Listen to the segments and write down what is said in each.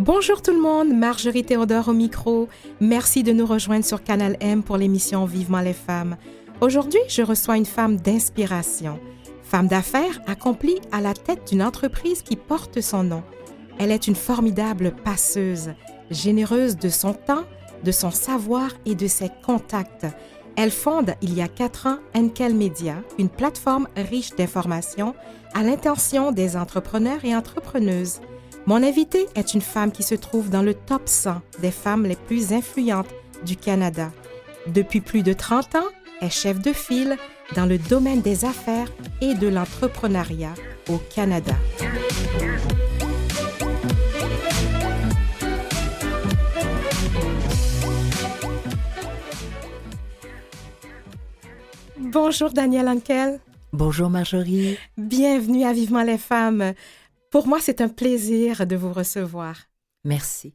Bonjour tout le monde, Marjorie Théodore au micro. Merci de nous rejoindre sur Canal M pour l'émission Vivement les femmes. Aujourd'hui, je reçois une femme d'inspiration. Femme d'affaires accomplie à la tête d'une entreprise qui porte son nom. Elle est une formidable passeuse, généreuse de son temps, de son savoir et de ses contacts. Elle fonde, il y a 4 ans, Enkel Media, une plateforme riche d'informations à l'intention des entrepreneurs et entrepreneuses. Mon invitée est une femme qui se trouve dans le top 100 des femmes les plus influentes du Canada. Depuis plus de 30 ans, elle est chef de file dans le domaine des affaires et de l'entrepreneuriat au Canada. Bonjour Danielle Enkel. Bonjour Marjorie. Bienvenue à Vivement les femmes. Pour moi, c'est un plaisir de vous recevoir. Merci.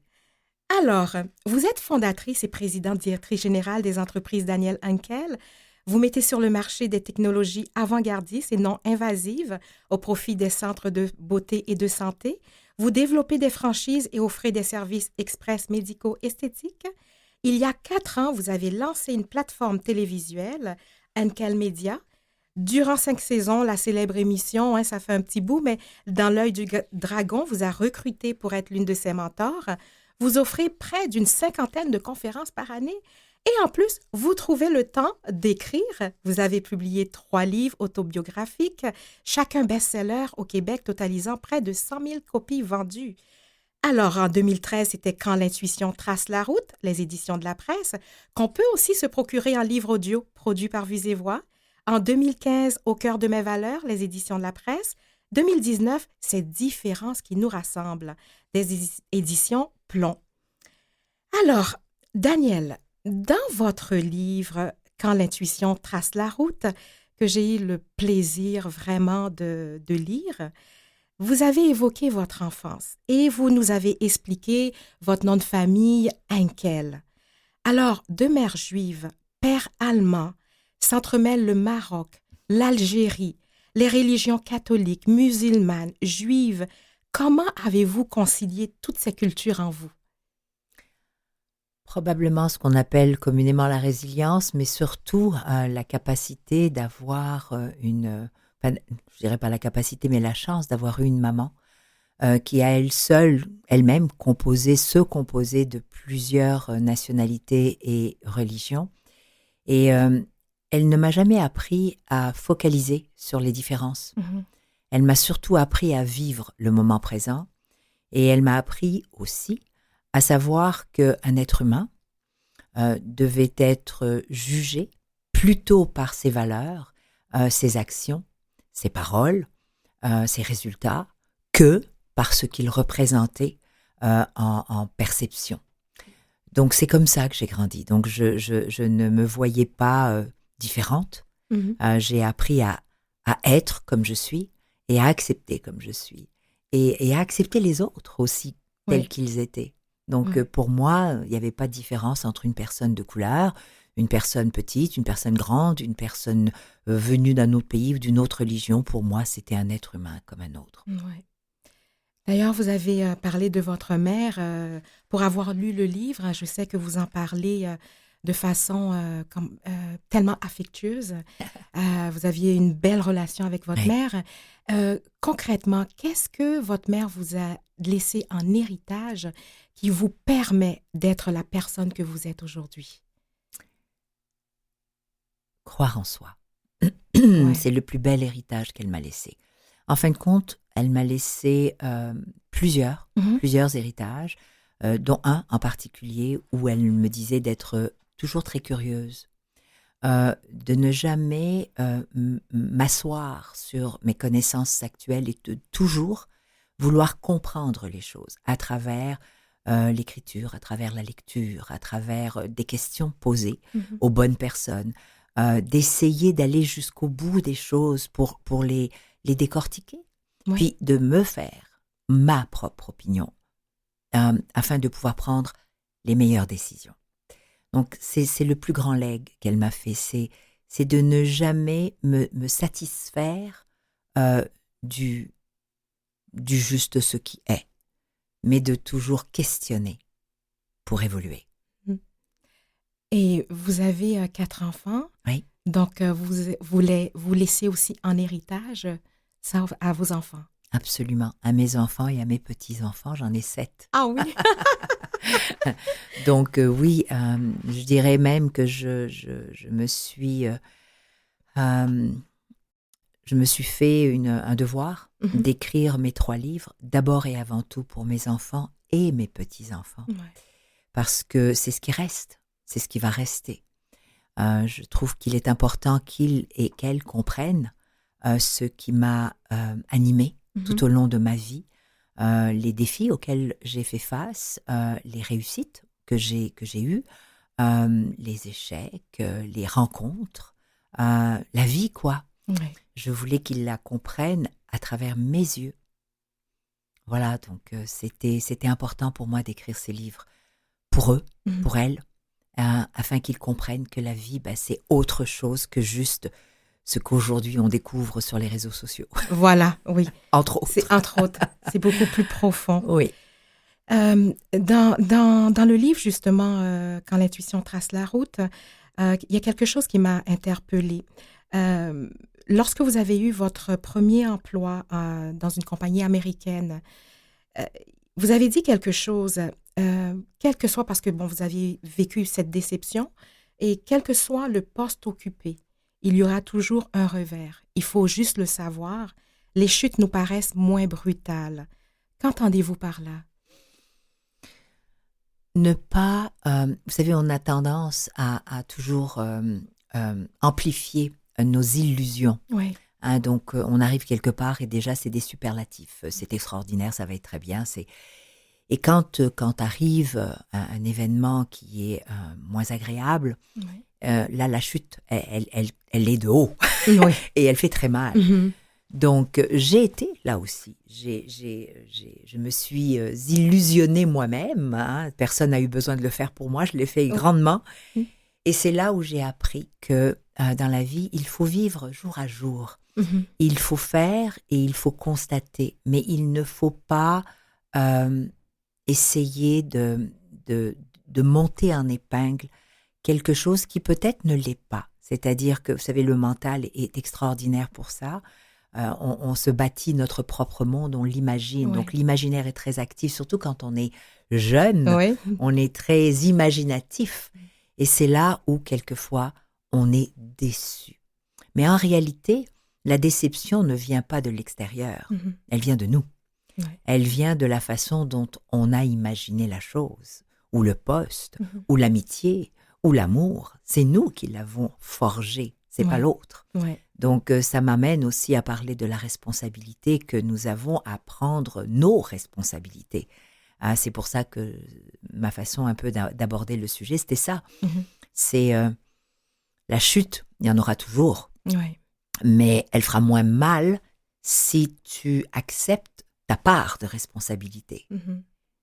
Alors, vous êtes fondatrice et présidente directrice générale des entreprises Danielle Enkel. Vous mettez sur le marché des technologies avant-gardistes et non invasives au profit des centres de beauté et de santé. Vous développez des franchises et offrez des services express médicaux esthétiques. Il y a 4 ans, vous avez lancé une plateforme télévisuelle, Enkel Media. Durant 5 saisons, la célèbre émission, ça fait un petit bout, mais dans l'œil du dragon, vous a recruté pour être l'une de ses mentors. Vous offrez près d'une 50aine de conférences par année. Et en plus, vous trouvez le temps d'écrire. Vous avez publié 3 livres autobiographiques, chacun best-seller au Québec, totalisant près de 100 000 copies vendues. Alors, en 2013, c'était Quand l'intuition trace la route, les éditions de la presse, qu'on peut aussi se procurer en livre audio produit par Vues et Voix. En 2015, Au cœur de mes valeurs, les éditions de la presse. 2019, c'est Différence qui nous rassemble, des éditions Plomb. Alors, Danielle, dans votre livre Quand l'intuition trace la route, que j'ai eu le plaisir vraiment de lire, vous avez évoqué votre enfance et vous nous avez expliqué votre nom de famille, Enkel. Alors, de mère juive, père allemand, s'entremêlent le Maroc, l'Algérie, les religions catholiques, musulmanes, juives. Comment avez-vous concilié toutes ces cultures en vous? Probablement ce qu'on appelle communément la résilience, mais surtout la capacité d'avoir je dirais pas la capacité, mais la chance d'avoir eu une maman qui a elle-même se composé de plusieurs nationalités et religions. Et elle ne m'a jamais appris à focaliser sur les différences. Mm-hmm. Elle m'a surtout appris à vivre le moment présent et elle m'a appris aussi à savoir qu'un être humain devait être jugé plutôt par ses valeurs, ses actions, ses paroles, ses résultats, que par ce qu'il représentait en perception. Donc c'est comme ça que j'ai grandi. Donc je ne me voyais pas différente. Mm-hmm. J'ai appris à être comme je suis et à accepter comme je suis. Et à accepter les autres aussi tels qu'ils étaient. Donc pour moi, il n'y avait pas de différence entre une personne de couleur, une personne petite, une personne grande, une personne venue d'un autre pays ou d'une autre religion. Pour moi, c'était un être humain comme un autre. Ouais. D'ailleurs, vous avez parlé de votre mère. Pour avoir lu le livre, je sais que vous en parlez de façon tellement affectueuse. Vous aviez une belle relation avec votre mère. Concrètement, qu'est-ce que votre mère vous a laissé en héritage qui vous permet d'être la personne que vous êtes aujourd'hui? Croire en soi. Ouais. C'est le plus bel héritage qu'elle m'a laissé. En fin de compte, elle m'a laissé plusieurs héritages, dont un en particulier où elle me disait d'être toujours très curieuse, de ne jamais m'asseoir sur mes connaissances actuelles et de toujours vouloir comprendre les choses à travers l'écriture, à travers la lecture, à travers des questions posées aux bonnes personnes, d'essayer d'aller jusqu'au bout des choses pour les décortiquer, puis de me faire ma propre opinion afin de pouvoir prendre les meilleures décisions. Donc c'est le plus grand legs qu'elle m'a fait, c'est de ne jamais me satisfaire du juste ce qui est, mais de toujours questionner pour évoluer. Et vous avez 4 enfants. Oui. Donc, vous laissez aussi en héritage ça à vos enfants. Absolument. À mes enfants et à mes petits-enfants, j'en ai 7. Ah oui. Donc oui, je dirais même que je me suis fait un devoir d'écrire mes 3 livres, d'abord et avant tout pour mes enfants et mes petits-enfants, parce que c'est ce qui reste, c'est ce qui va rester. Je trouve qu'il est important qu'ils et qu'elles comprennent ce qui m'a animée tout au long de ma vie, les défis auxquels j'ai fait face, les réussites que j'ai eues, les échecs, les rencontres, la vie, quoi. Ouais. Je voulais qu'ils la comprennent à travers mes yeux. Voilà, donc c'était important pour moi d'écrire ces livres pour eux, pour elles, afin qu'ils comprennent que la vie, c'est autre chose que juste ce qu'aujourd'hui on découvre sur les réseaux sociaux. Voilà, oui. Entre autres. C'est entre autres. C'est beaucoup plus profond. Oui. Dans le livre, justement, Quand l'intuition trace la route, il y a quelque chose qui m'a interpellée. Lorsque vous avez eu votre premier emploi dans une compagnie américaine, vous avez dit quelque chose, quel que soit, parce que bon, vous aviez vécu cette déception, et quel que soit le poste occupé, il y aura toujours un revers. Il faut juste le savoir. Les chutes nous paraissent moins brutales. Qu'entendez-vous par là? Ne pas... vous savez, on a tendance à toujours amplifier nos illusions. Oui. Donc, on arrive quelque part et déjà, c'est des superlatifs. C'est extraordinaire, ça va être très bien. Et quand arrive un événement qui est moins agréable, là, la chute, elle est de haut. Oui. Et elle fait très mal. Mm-hmm. Donc, j'ai été là aussi. Je me suis illusionnée moi-même. Personne n'a eu besoin de le faire pour moi. Je l'ai fait grandement. Mm-hmm. Et c'est là où j'ai appris que dans la vie, il faut vivre jour à jour. Mm-hmm. Il faut faire et il faut constater. Mais il ne faut pas essayer de monter en épingle quelque chose qui peut-être ne l'est pas. C'est-à-dire que, vous savez, le mental est extraordinaire pour ça. On se bâtit notre propre monde, on l'imagine. Ouais. Donc l'imaginaire est très actif, surtout quand on est jeune. Oui. On est très imaginatif. Et c'est là où, quelquefois, on est déçu. Mais en réalité, la déception ne vient pas de l'extérieur. Mm-hmm. Elle vient de nous. Ouais. Elle vient de la façon dont on a imaginé la chose, ou le poste, ou l'amitié, ou l'amour. C'est nous qui l'avons forgé, c'est pas l'autre. Ouais. Donc, ça m'amène aussi à parler de la responsabilité que nous avons à prendre nos responsabilités. C'est pour ça que ma façon un peu d'aborder le sujet, c'était ça. Mm-hmm. C'est la chute, il y en aura toujours, mais elle fera moins mal si tu acceptes ta part de responsabilité. Mm-hmm.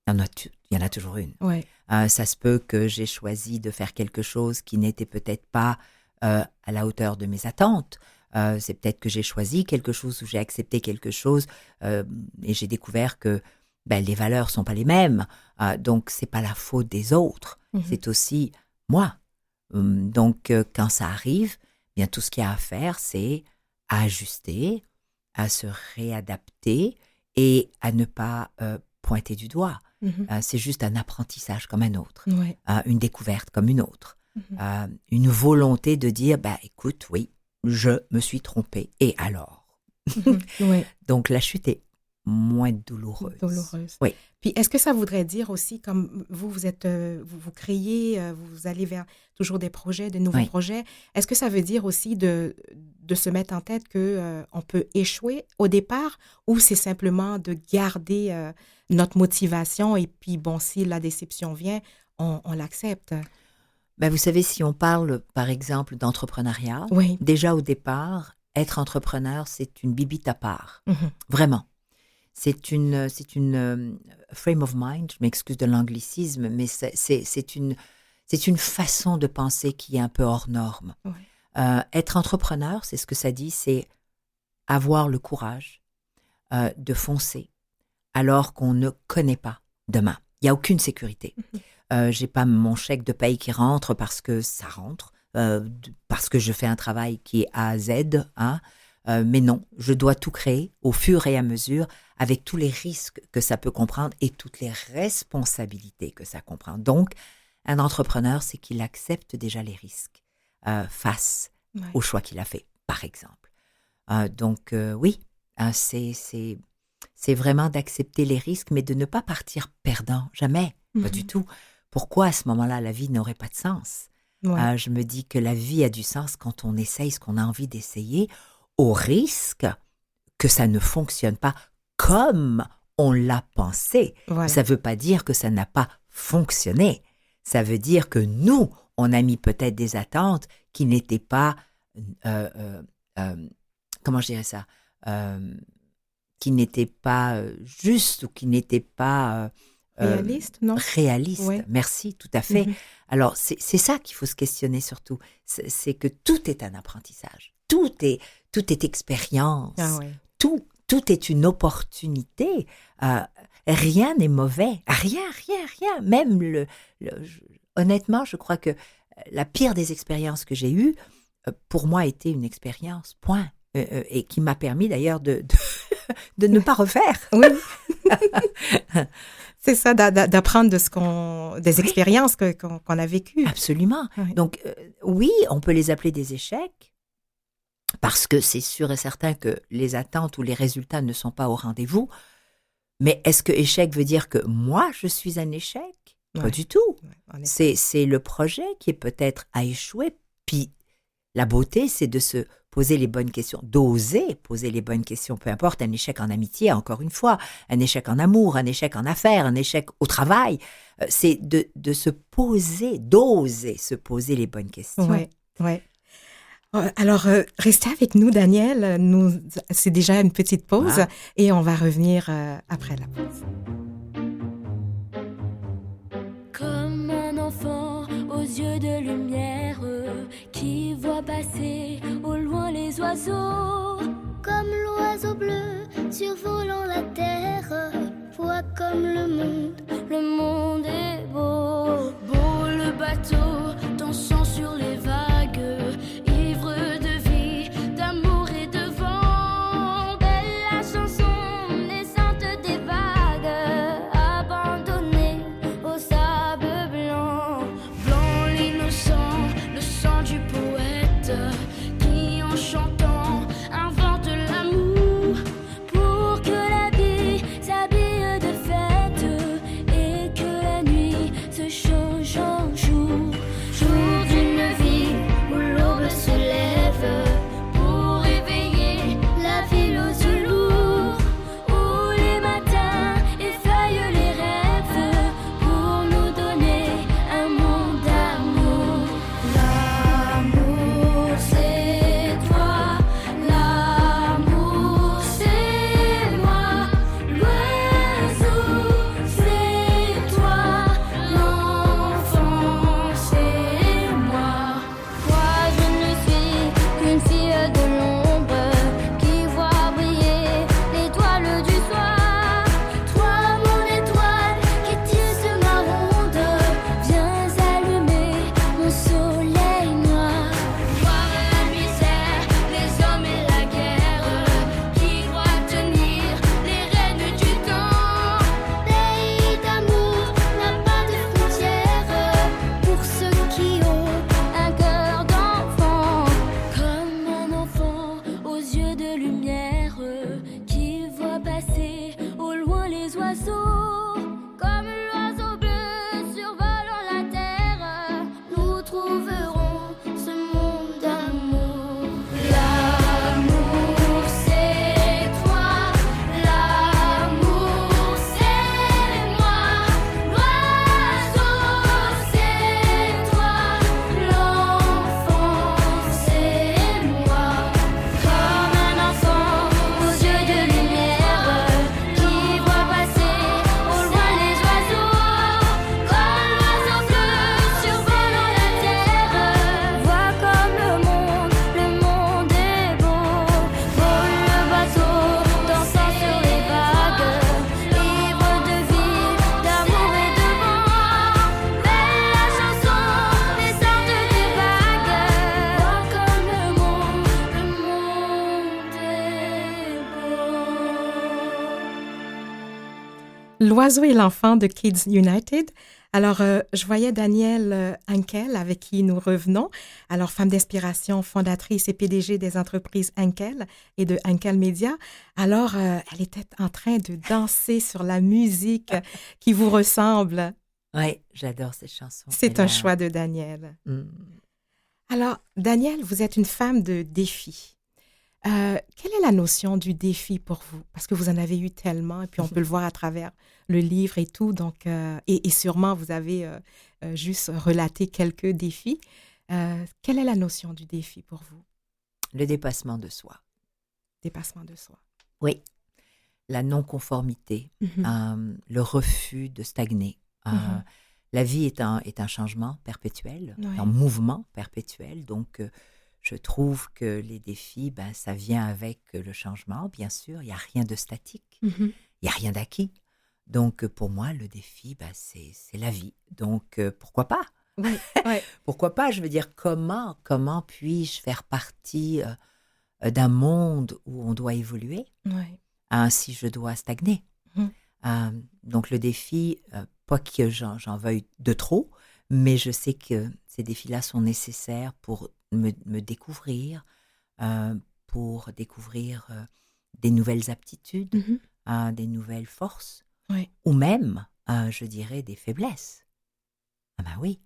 Il y en a toujours une. Ouais. Ça se peut que j'ai choisi de faire quelque chose qui n'était peut-être pas à la hauteur de mes attentes. C'est peut-être que j'ai choisi quelque chose ou j'ai accepté quelque chose et j'ai découvert que les valeurs sont pas les mêmes. Donc, c'est pas la faute des autres. Mm-hmm. C'est aussi moi. Donc, quand ça arrive, bien tout ce qu'il y a à faire, c'est à ajuster, à se réadapter et à ne pas pointer du doigt. Mm-hmm. C'est juste un apprentissage comme un autre, Ouais. une découverte comme une autre, Mm-hmm. une volonté de dire, écoute, oui, je me suis trompée, et alors Mm-hmm. Ouais. Donc la chute est moins douloureuse. Oui. Puis est-ce que ça voudrait dire aussi, comme vous êtes, vous créez, vous allez vers toujours des projets, de nouveaux projets, est-ce que ça veut dire aussi de se mettre en tête que on peut échouer au départ, ou c'est simplement de garder notre motivation et puis bon, si la déception vient, on l'accepte? Vous savez, si on parle par exemple d'entrepreneuriat, déjà au départ, être entrepreneur, c'est une bibite à part, vraiment. C'est une frame of mind, je m'excuse de l'anglicisme, mais c'est une façon de penser qui est un peu hors norme. Être entrepreneur, c'est ce que ça dit, c'est avoir le courage de foncer alors qu'on ne connaît pas demain. Il n'y a aucune sécurité. J'ai pas mon chèque de paye qui rentre parce que ça rentre, parce que je fais un travail qui est A à Z, hein. Mais non, je dois tout créer au fur et à mesure avec tous les risques que ça peut comprendre et toutes les responsabilités que ça comprend. Donc, un entrepreneur, c'est qu'il accepte déjà les risques face au choix qu'il a fait, par exemple. Donc, oui, c'est vraiment d'accepter les risques, mais de ne pas partir perdant, jamais, pas du tout. Pourquoi à ce moment-là, la vie n'aurait pas de sens? Je me dis que la vie a du sens quand on essaye ce qu'on a envie d'essayer, au risque que ça ne fonctionne pas comme on l'a pensé. Voilà. Ça ne veut pas dire que ça n'a pas fonctionné. Ça veut dire que nous, on a mis peut-être des attentes qui n'étaient pas, comment je dirais ça, qui n'étaient pas justes ou qui n'étaient pas réalistes, non? Réalistes, Oui. Merci, tout à fait. Alors, c'est ça qu'il faut se questionner surtout. C'est que tout est un apprentissage. Tout est expérience. Tout est une opportunité. Rien n'est mauvais. Rien. Même honnêtement, je crois que la pire des expériences que j'ai eues, pour moi, était une expérience, point. Et qui m'a permis d'ailleurs de ne pas refaire. Oui. C'est ça, d'apprendre des expériences qu'on a vécues. Absolument. Oui. Donc, oui, on peut les appeler des échecs, parce que c'est sûr et certain que les attentes ou les résultats ne sont pas au rendez-vous. Mais est-ce que échec veut dire que moi, je suis un échec? Pas du tout. C'est le projet qui est peut-être à échouer. Puis la beauté, c'est de se poser les bonnes questions, d'oser poser les bonnes questions, peu importe, un échec en amitié, encore une fois, un échec en amour, un échec en affaires, un échec au travail. C'est de se poser, d'oser se poser les bonnes questions. Oui. Alors, restez avec nous, Daniel. C'est déjà une petite pause et on va revenir après la pause. Comme un enfant aux yeux de lumière qui voit passer au loin les oiseaux. Comme l'oiseau bleu survolant la terre, voit comme le monde est beau. Beau le bateau dansant sur les vagues, ivre de vie, d'amour et de vent. Belle la chanson naissante des vagues, abandonnée au sable blanc. Blanc l'innocent, le sang du poète, qui en chantant invente l'amour, pour que la vie s'habille de fête et que la nuit se change en jour. Jour d'une vie où l'aube se lève pour éveiller la ville aux yeux lourds, où les matins effeuillent les rêves pour nous donner un monde d'amour. L'amour, c'est L'oiseau et l'enfant de Kids United. Alors, je voyais Danielle Henkel, avec qui nous revenons. Alors, femme d'inspiration, fondatrice et PDG des entreprises Henkel et de Henkel Media. Alors, elle était en train de danser sur la musique qui vous ressemble. Oui, j'adore cette chanson. C'est un choix de Danielle. Alors, Danielle, vous êtes une femme de défi. Quelle est la notion du défi pour vous? Parce que vous en avez eu tellement, et puis on peut le voir à travers le livre et tout. Donc, et sûrement, vous avez juste relaté quelques défis. Quelle est la notion du défi pour vous? Le dépassement de soi. Dépassement de soi. Oui, la non-conformité, le refus de stagner. La vie est un changement perpétuel, un mouvement perpétuel. Donc, je trouve que les défis, ça vient avec le changement, bien sûr. Il n'y a rien de statique, il n'y a rien d'acquis. Donc, pour moi, le défi, c'est la vie. Donc, pourquoi pas? Oui. Pourquoi pas? Je veux dire, comment puis-je faire partie d'un monde où on doit évoluer si je dois stagner? Donc, le défi, pas que j'en veuille de trop, mais je sais que ces défis-là sont nécessaires pour me découvrir, pour découvrir des nouvelles aptitudes, des nouvelles forces, ou même, je dirais, des faiblesses. Ah ben oui,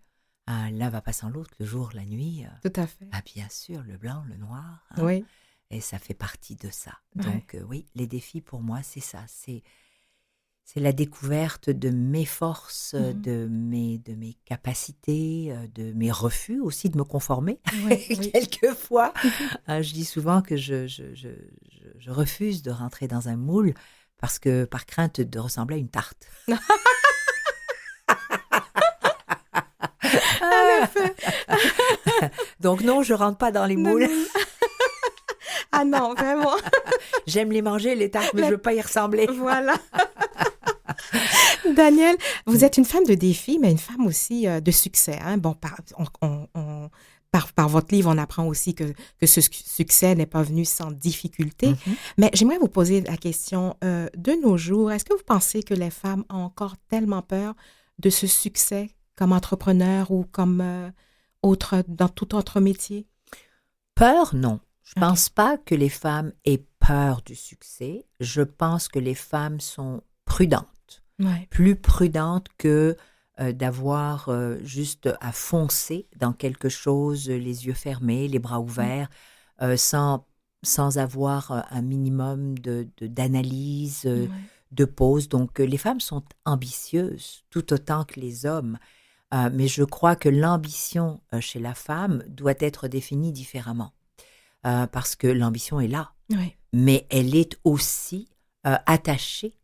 l'un va pas sans l'autre, le jour, la nuit. Tout à fait. Ah bien sûr, le blanc, le noir. Oui. Et ça fait partie de ça. Donc oui, les défis pour moi, c'est ça. C'est la découverte de mes forces, de mes capacités, de mes refus aussi de me conformer. Quelquefois, je dis souvent que je refuse de rentrer dans un moule parce que par crainte de ressembler à une tarte. Donc non, je rentre pas dans les moules. Ah non, vraiment. J'aime les manger, les tartes, mais je veux pas y ressembler. Voilà. Danielle, vous êtes une femme de défi, mais une femme aussi de succès. Hein? Bon, par votre livre, on apprend aussi que ce succès n'est pas venu sans difficulté. Mais j'aimerais vous poser la question, de nos jours, est-ce que vous pensez que les femmes ont encore tellement peur de ce succès comme entrepreneur ou comme dans tout autre métier? Peur, non. Je ne pense pas que les femmes aient peur du succès. Je pense que les femmes sont prudentes. Plus prudentes que d'avoir juste à foncer dans quelque chose, les yeux fermés, les bras ouverts, sans avoir un minimum d'analyse, de pause. Donc, les femmes sont ambitieuses tout autant que les hommes. Mais je crois que l'ambition chez la femme doit être définie différemment. Parce que l'ambition est là. Mais elle est aussi attachée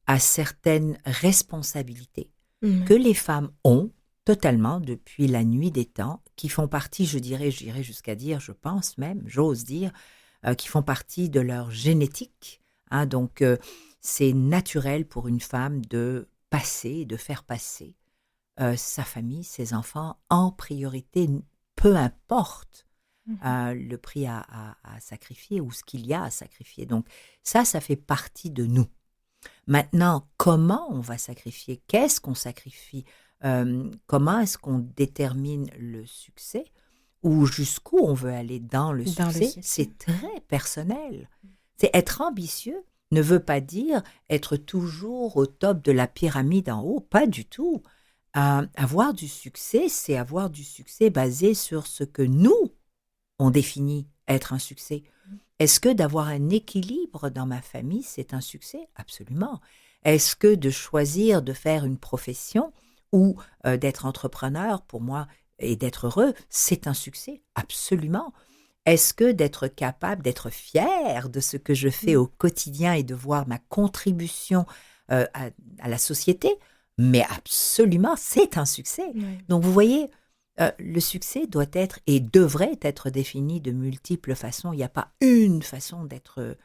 à certaines responsabilités que les femmes ont totalement depuis la nuit des temps, qui font partie, j'irais jusqu'à dire, je pense même, j'ose dire, qui font partie de leur génétique. Donc, c'est naturel pour une femme de faire passer sa famille, ses enfants en priorité, peu importe le prix à sacrifier ou ce qu'il y a à sacrifier. Donc, ça fait partie de nous. Maintenant, comment on va sacrifier? Qu'est-ce qu'on sacrifie? Comment est-ce qu'on détermine le succès? Ou jusqu'où on veut aller dans le succès? C'est très personnel. C'est être ambitieux ne veut pas dire être toujours au top de la pyramide en haut, pas du tout. Avoir du succès, c'est avoir du succès basé sur ce que nous, on définit être un succès. Est-ce que d'avoir un équilibre dans ma famille, c'est un succès? Absolument. Est-ce que de choisir de faire une profession ou d'être entrepreneur, pour moi, et d'être heureux, c'est un succès? Absolument. Est-ce que d'être capable, d'être fier de ce que je fais au quotidien et de voir ma contribution à la société? Mais absolument, c'est un succès. Donc, vous voyez, le succès doit être et devrait être défini de multiples façons. Il n'y a pas une façon d'être...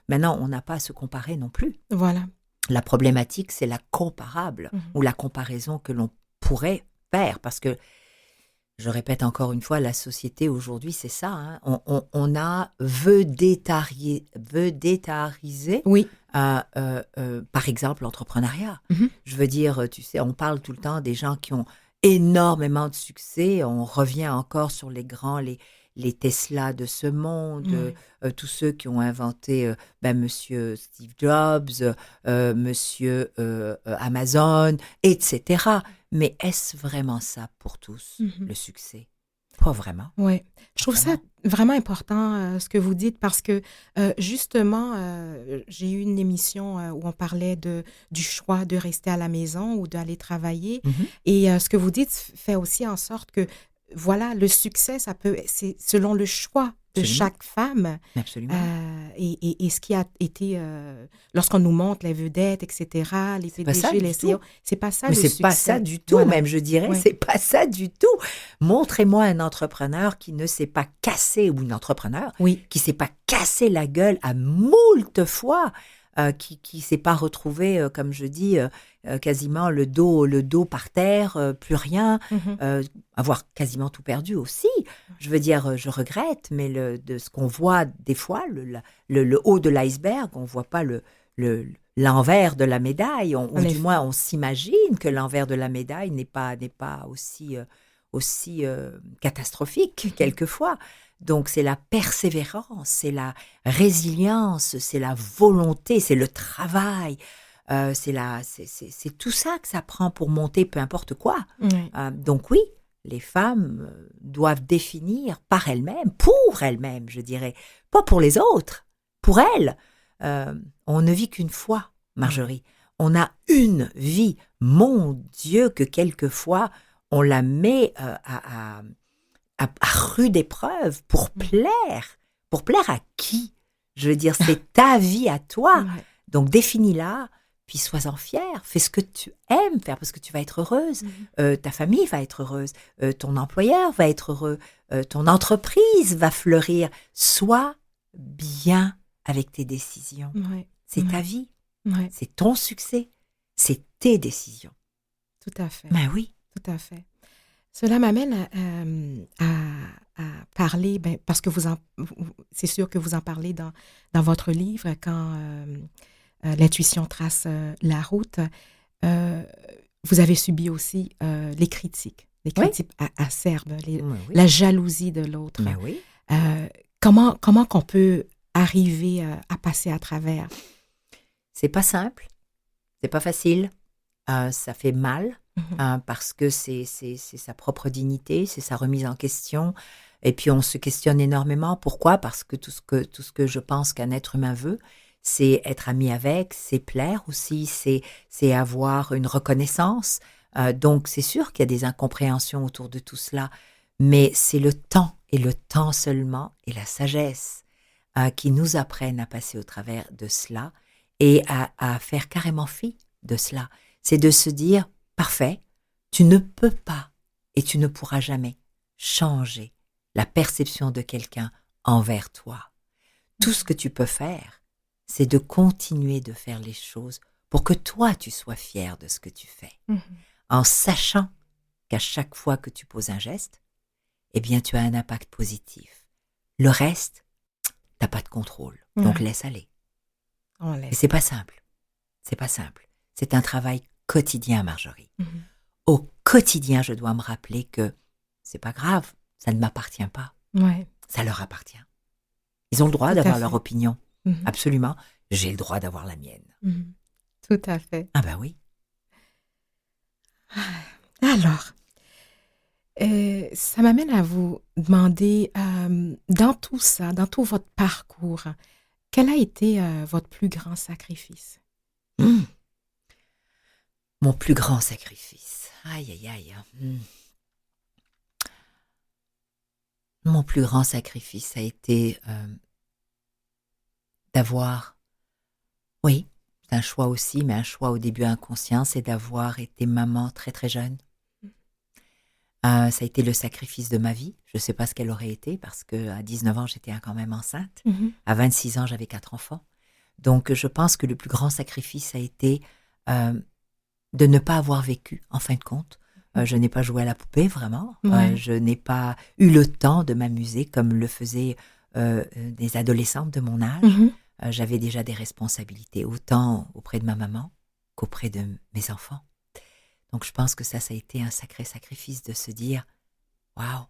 Maintenant, on n'a pas à se comparer non plus. Voilà. La problématique, c'est la comparable ou la comparaison que l'on pourrait faire. Parce que je répète encore une fois, la société aujourd'hui, c'est ça. Hein. On a vedétarisé, Oui. par exemple, l'entrepreneuriat. Mhm. Je veux dire, tu sais, on parle tout le temps des gens qui ont énormément de succès. On revient encore sur les grands, les Tesla de ce monde, tous ceux qui ont inventé Monsieur Steve Jobs, Monsieur Amazon, etc. Mais est-ce vraiment ça pour tous, le succès? Pas vraiment. Oui, je trouve ça vraiment important ce que vous dites parce que justement, j'ai eu une émission où on parlait du choix de rester à la maison ou d'aller travailler. Et ce que vous dites fait aussi en sorte que, voilà, le succès, c'est selon le choix de chaque femme. Absolument. Et ce qui a été, lorsqu'on nous montre les vedettes, etc., les PDG, les CEO, c'est pas ça le succès. Mais c'est pas ça du tout, voilà. même je dirais, c'est pas ça du tout. Montrez-moi un entrepreneur qui ne s'est pas cassé, ou une entrepreneur qui s'est pas cassé la gueule à moult fois, qui s'est pas retrouvé, comme je dis, quasiment le dos par terre, plus rien, avoir quasiment tout perdu aussi. Je veux dire, je regrette, mais de ce qu'on voit des fois, le haut de l'iceberg, on voit pas l'envers de la médaille, ou du moins on s'imagine que l'envers de la médaille n'est pas aussi catastrophique quelquefois. Donc c'est la persévérance, c'est la résilience, c'est la volonté, c'est le travail, c'est tout ça que ça prend pour monter peu importe quoi. Donc oui, les femmes doivent définir par elles-mêmes, pour elles-mêmes, je dirais, pas pour les autres, pour elles. On ne vit qu'une fois, Marjorie. On a une vie. Mon Dieu, que quelquefois, on la met à rude épreuve pour plaire. Pour plaire à qui? Je veux dire, c'est ta vie à toi. Donc, définis-la, puis sois-en fière. Fais ce que tu aimes faire parce que tu vas être heureuse. Ta famille va être heureuse. Ton employeur va être heureux. Ton entreprise va fleurir. Sois bien avec tes décisions. C'est ta vie. C'est ton succès. C'est tes décisions. Tout à fait. Ben oui. Tout à fait. Cela m'amène à parler, parce que c'est sûr que vous en parlez dans votre livre, quand l'intuition trace la route. Vous avez subi aussi les critiques acerbes, la jalousie de l'autre. Ben oui. Comment qu'on peut arriver à passer à travers? C'est pas simple, c'est pas facile, ça fait mal. Parce que c'est sa propre dignité, c'est sa remise en question. Et puis, on se questionne énormément. Pourquoi? Parce que tout ce que je pense qu'un être humain veut, c'est être ami avec, c'est plaire aussi, c'est avoir une reconnaissance. Donc, c'est sûr qu'il y a des incompréhensions autour de tout cela. Mais c'est le temps, et le temps seulement, et la sagesse qui nous apprennent à passer au travers de cela et à faire carrément fi de cela. C'est de se dire, parfait, tu ne peux pas et tu ne pourras jamais changer la perception de quelqu'un envers toi. Tout ce que tu peux faire, c'est de continuer de faire les choses pour que toi, tu sois fier de ce que tu fais. En sachant qu'à chaque fois que tu poses un geste, eh bien, tu as un impact positif. Le reste, t'as pas de contrôle. Donc, laisse aller. Et c'est pas simple. C'est pas simple. C'est un travail quotidien, Marjorie. Au quotidien, je dois me rappeler que c'est pas grave, ça ne m'appartient pas. Ça leur appartient. Ils ont le droit d'avoir leur opinion. Absolument. J'ai le droit d'avoir la mienne. Tout à fait. Ah ben oui. Alors, ça m'amène à vous demander, dans tout ça, dans tout votre parcours, quel a été votre plus grand sacrifice? Mon plus grand sacrifice. Aïe, aïe, aïe. Mon plus grand sacrifice a été d'avoir... Oui, c'est un choix aussi, mais un choix au début inconscient, c'est d'avoir été maman très très jeune. Ça a été le sacrifice de ma vie. Je ne sais pas ce qu'elle aurait été, parce qu'à 19 ans, j'étais quand même enceinte. À 26 ans, j'avais 4 enfants. Donc, je pense que le plus grand sacrifice a été... de ne pas avoir vécu, en fin de compte, Je n'ai pas joué à la poupée, vraiment. Ouais. Je n'ai pas eu le temps de m'amuser comme le faisaient des adolescentes de mon âge. Mhm. J'avais déjà des responsabilités, autant auprès de ma maman qu'auprès de mes enfants. Donc, je pense que ça a été un sacré sacrifice de se dire « Waouh,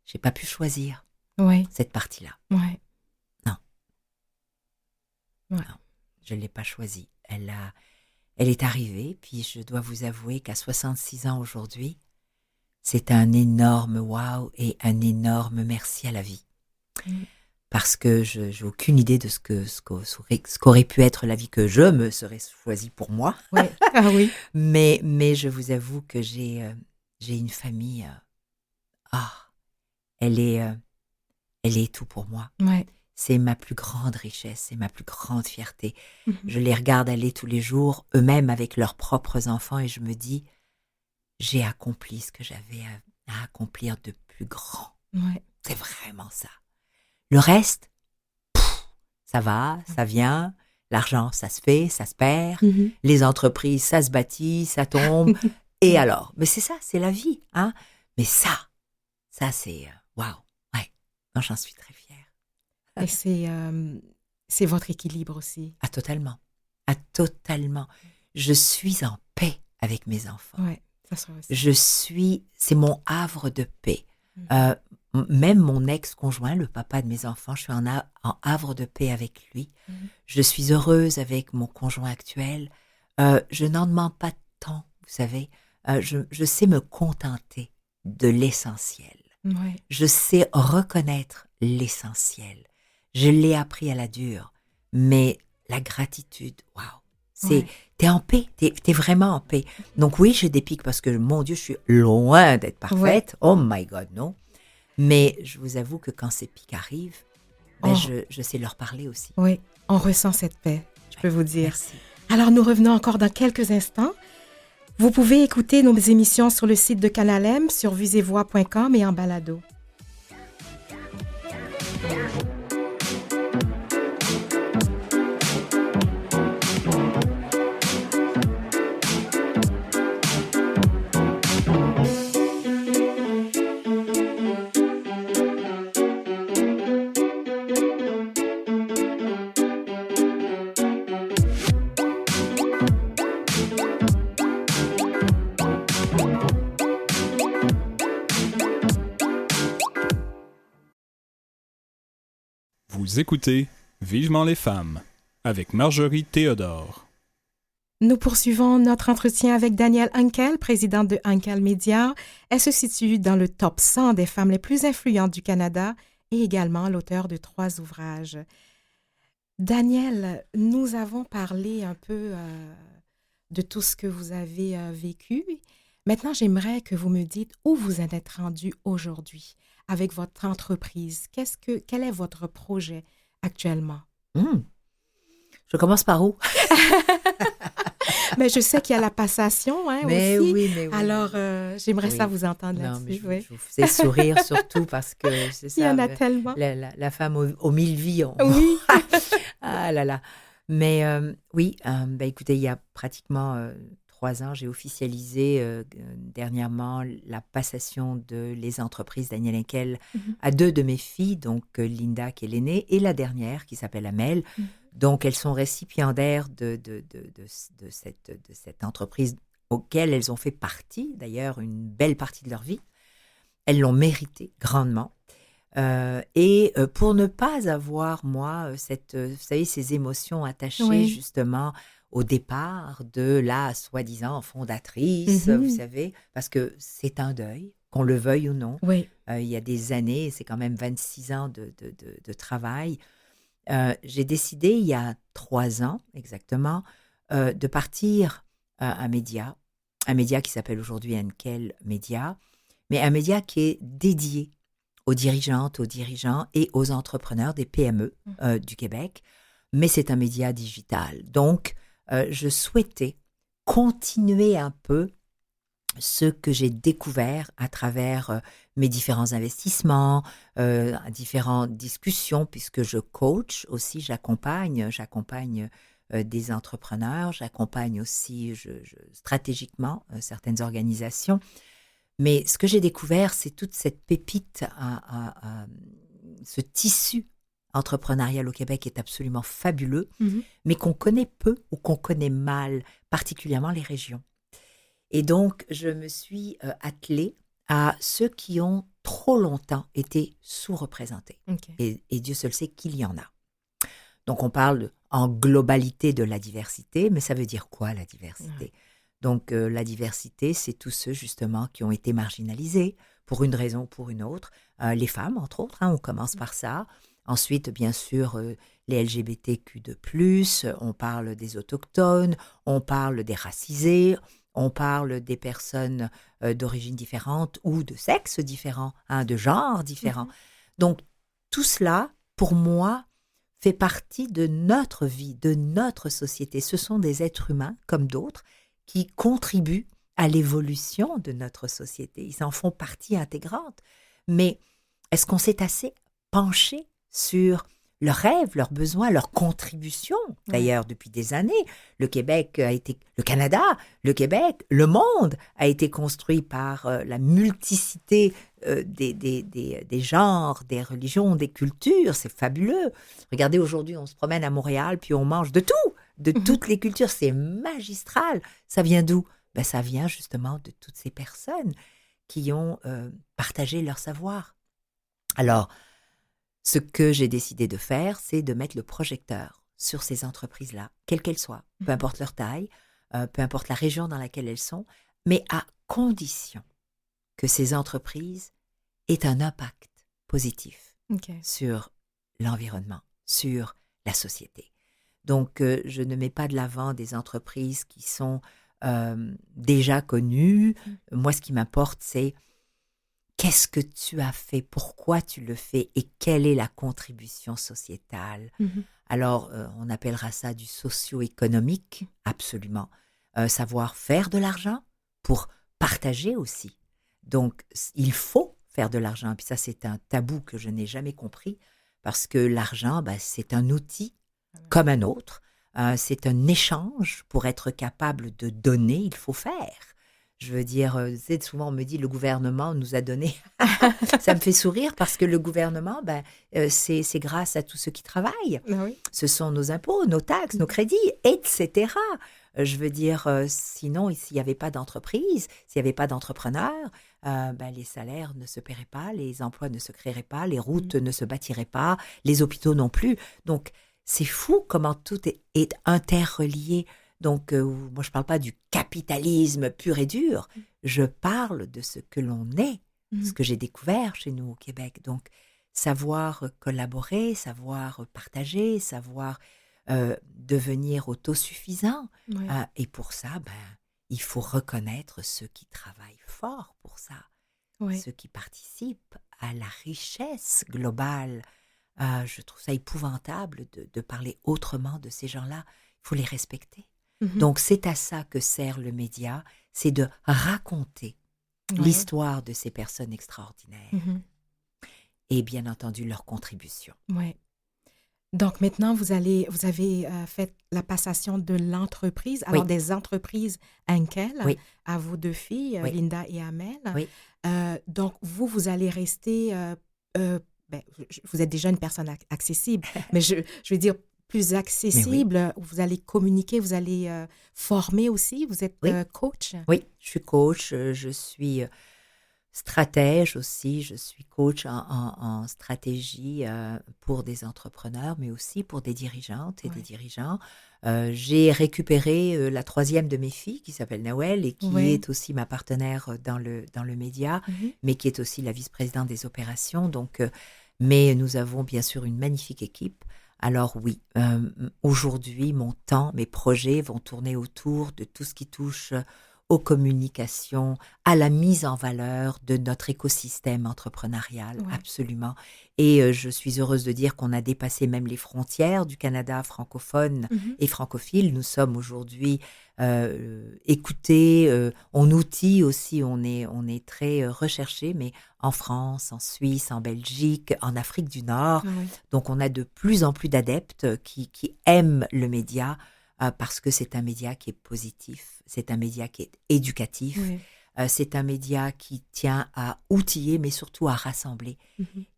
j'ai pas pu choisir Ouais. cette partie-là. Ouais. Je ne l'ai pas choisie. Elle est arrivée, puis je dois vous avouer qu'à 66 ans aujourd'hui, c'est un énorme waouh et un énorme merci à la vie. Parce que je n'ai aucune idée de ce qu'aurait pu être la vie que je me serais choisie pour moi. Ouais. Ah oui. Mais je vous avoue que j'ai une famille. Elle est tout pour moi. Ouais. C'est ma plus grande richesse, c'est ma plus grande fierté. Mhm. Je les regarde aller tous les jours, eux-mêmes avec leurs propres enfants, et je me dis, j'ai accompli ce que j'avais à accomplir de plus grand. Ouais. C'est vraiment ça. Le reste, ça va, ça vient. L'argent, ça se fait, ça se perd. Mhm. Les entreprises, ça se bâtit, ça tombe. Et alors? Mais c'est ça, c'est la vie, hein? Mais ça c'est waouh. Ouais, non, j'en suis très fière. Et c'est votre équilibre aussi. Ah, totalement. Ah, totalement. Je suis en paix avec mes enfants. Ouais, ça sera aussi. C'est mon havre de paix. Même mon ex-conjoint, le papa de mes enfants, je suis en havre de paix avec lui. Je suis heureuse avec mon conjoint actuel. Je n'en demande pas tant, vous savez. Je sais me contenter de l'essentiel. Ouais. Je sais reconnaître l'essentiel. Je l'ai appris à la dure. Mais la gratitude, waouh. Ouais. T'es en paix, t'es vraiment en paix. Donc oui, je dépique parce que, mon Dieu, je suis loin d'être parfaite. Ouais. Oh my God, non. Mais je vous avoue que quand ces pics arrivent, je sais leur parler aussi. Oui, on ressent cette paix, je peux vous dire. Merci. Alors, nous revenons encore dans quelques instants. Vous pouvez écouter nos émissions sur le site de Canal M, sur vuesetvoix.com et en balado. Vous écoutez Vivement les femmes avec Marjorie Théodore. Nous poursuivons notre entretien avec Danielle Henkel, présidente de Henkel Media. Elle se situe dans le top 100 des femmes les plus influentes du Canada et également l'auteure de 3 ouvrages. Danielle, nous avons parlé un peu de tout ce que vous avez vécu. Maintenant, j'aimerais que vous me dites où vous en êtes rendu aujourd'hui avec votre entreprise. Quel est votre projet actuellement? Je commence par où? Mais je sais qu'il y a la passation aussi. Mais oui. Alors, j'aimerais Oui. ça vous entendre Non, mais là-dessus. je vous faisais sourire surtout parce que c'est ça. Il y en a tellement. La femme aux 1000 vies. Oui. Ah là là. Mais oui, écoutez, il y a pratiquement 3 ans, j'ai officialisé dernièrement la passation de les entreprises Danielle Henkel à 2 de mes filles, donc Linda qui est l'aînée et la dernière qui s'appelle Amel. Donc elles sont récipiendaires de cette entreprise auquel elles ont fait partie, d'ailleurs une belle partie de leur vie. Elles l'ont mérité grandement. Et pour ne pas avoir, moi, vous savez, ces émotions attachées justement au départ de la soi-disant fondatrice, vous savez, parce que c'est un deuil, qu'on le veuille ou non. Oui. Il y a des années, c'est quand même 26 ans de travail. J'ai décidé, il y a 3 ans exactement, de partir un média qui s'appelle aujourd'hui Henkel Media, mais un média qui est dédié aux dirigeantes, aux dirigeants et aux entrepreneurs des PME du Québec, mais c'est un média digital. Donc, je souhaitais continuer un peu ce que j'ai découvert à travers mes différents investissements, différentes discussions, puisque je coach aussi, j'accompagne des entrepreneurs, j'accompagne aussi stratégiquement certaines organisations. Mais ce que j'ai découvert, c'est toute cette pépite, ce tissu entrepreneurial au Québec est absolument fabuleux, mais qu'on connaît peu ou qu'on connaît mal, particulièrement les régions. Et donc, je me suis attelée à ceux qui ont trop longtemps été sous-représentés. Okay. Et Dieu seul sait qu'il y en a. Donc, on parle en globalité de la diversité, mais ça veut dire quoi, la diversité? Donc, la diversité, c'est tous ceux, justement, qui ont été marginalisés pour une raison ou pour une autre. Les femmes, entre autres, on commence par ça. Ensuite, bien sûr, les LGBTQ2+, on parle des autochtones, on parle des racisés, on parle des personnes d'origine différente ou de sexe différent, de genre différent. Donc, tout cela, pour moi, fait partie de notre vie, de notre société. Ce sont des êtres humains, comme d'autres, qui contribuent à l'évolution de notre société. Ils en font partie intégrante. Mais est-ce qu'on s'est assez penché sur leurs rêves, leurs besoins, leurs contributions? D'ailleurs, depuis des années, le Canada, le Québec, le monde a été construit par la multiplicité des genres, des religions, des cultures. C'est fabuleux. Regardez, aujourd'hui, on se promène à Montréal, puis on mange de tout, de toutes les cultures. C'est magistral. Ça vient d'où? Ça vient justement de toutes ces personnes qui ont partagé leur savoir. Alors, ce que j'ai décidé de faire, c'est de mettre le projecteur sur ces entreprises-là, quelles qu'elles soient, peu importe leur taille, peu importe la région dans laquelle elles sont, mais à condition que ces entreprises aient un impact positif sur l'environnement, sur la société. Donc, je ne mets pas de l'avant des entreprises qui sont déjà connues. Moi, ce qui m'importe, c'est qu'est-ce que tu as fait, pourquoi tu le fais et quelle est la contribution sociétale. Alors, on appellera ça du socio-économique, absolument. Savoir faire de l'argent pour partager aussi. Donc, il faut faire de l'argent. Puis ça, c'est un tabou que je n'ai jamais compris parce que l'argent, c'est un outil comme un autre. C'est un échange. Pour être capable de donner, il faut faire. Je veux dire, souvent on me dit le gouvernement nous a donné. Ça me fait sourire parce que le gouvernement, c'est grâce à tous ceux qui travaillent. Ce sont nos impôts, nos taxes, nos crédits, etc. Je veux dire, sinon, s'il n'y avait pas d'entreprise, s'il n'y avait pas d'entrepreneurs, les salaires ne se paieraient pas, les emplois ne se créeraient pas, les routes ne se bâtiraient pas, les hôpitaux non plus. Donc, c'est fou comment tout est interrelié. Donc, moi, je ne parle pas du capitalisme pur et dur. Je parle de ce que l'on est, ce que j'ai découvert chez nous au Québec. Donc, savoir collaborer, savoir partager, savoir devenir autosuffisant. Et pour ça, il faut reconnaître ceux qui travaillent fort pour ça, ceux qui participent à la richesse globale. Je trouve ça épouvantable de parler autrement de ces gens-là. Il faut les respecter. Donc, c'est à ça que sert le média, c'est de raconter l'histoire de ces personnes extraordinaires et bien entendu leur contribution. Donc, maintenant, vous avez fait la passation de l'entreprise, alors des entreprises Henkel, à vos deux filles, Linda et Amel. Donc, vous allez rester, vous êtes déjà une personne accessible, mais je veux dire, plus accessible, vous allez communiquer, vous allez former aussi, vous êtes coach? Oui, je suis coach, je suis stratège aussi, je suis coach en stratégie pour des entrepreneurs, mais aussi pour des dirigeantes et des dirigeants. J'ai récupéré la troisième de mes filles qui s'appelle Noël et qui est aussi ma partenaire dans le média, mais qui est aussi la vice-présidente des opérations. Donc, mais nous avons bien sûr une magnifique équipe. Alors oui, aujourd'hui, mon temps, mes projets vont tourner autour de tout ce qui touche aux communications, à la mise en valeur de notre écosystème entrepreneurial, absolument. Et je suis heureuse de dire qu'on a dépassé même les frontières du Canada francophone et francophile. Nous sommes aujourd'hui écoutés, on outille aussi, on est très recherchés, mais en France, en Suisse, en Belgique, en Afrique du Nord. Donc, on a de plus en plus d'adeptes qui aiment le média parce que c'est un média qui est positif, c'est un média qui est éducatif, C'est un média qui tient à outiller, mais surtout à rassembler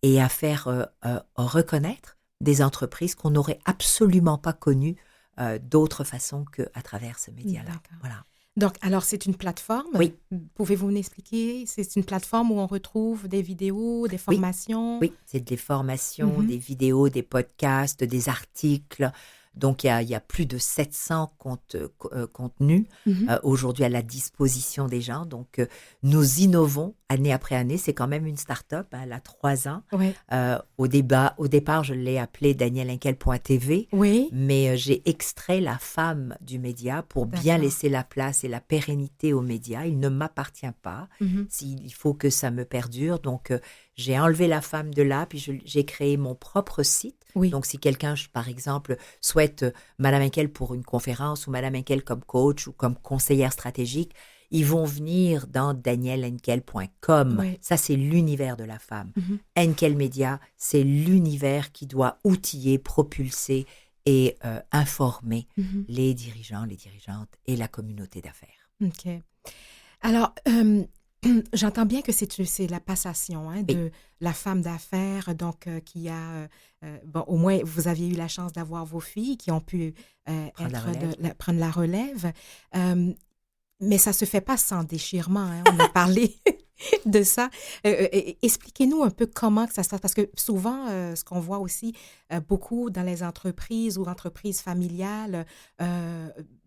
et à faire reconnaître des entreprises qu'on n'aurait absolument pas connues d'autre façon qu'à travers ce média-là. D'accord. Voilà. Donc, alors, c'est une plateforme. Oui. Pouvez-vous m'expliquer? C'est une plateforme où on retrouve des vidéos, des formations? Oui, c'est des formations, Mhm. des vidéos, des podcasts, des articles. Donc, il y a plus de 700 contenus Mhm. aujourd'hui à la disposition des gens. Donc, nous innovons année après année. C'est quand même une start-up, hein, elle a 3 ans. Ouais. Au départ, je l'ai appelée DanielHenkel.tv, Oui. mais j'ai extrait la femme du média pour bien D'accord. laisser la place et la pérennité aux médias. Il ne m'appartient pas. Mhm. Il faut que ça me perdure. Donc, j'ai enlevé la femme de là, puis j'ai créé mon propre site. Oui. Donc, si quelqu'un, par exemple, souhaite Madame Henkel pour une conférence ou Madame Henkel comme coach ou comme conseillère stratégique, ils vont venir dans danielhenkel.com. Ouais. Ça, c'est l'univers de la femme. Mhm. Henkel Media, c'est l'univers qui doit outiller, propulser et informer Mhm. les dirigeants, les dirigeantes et la communauté d'affaires. OK. Alors, j'entends bien que c'est la passation de la femme d'affaires, donc qui a, bon, au moins, vous aviez eu la chance d'avoir vos filles qui ont pu prendre la relève. Mais ça se fait pas sans déchirement, hein. On a parlé de ça. Expliquez-nous un peu comment que ça se passe, parce que souvent, ce qu'on voit aussi beaucoup dans les entreprises ou entreprises familiales,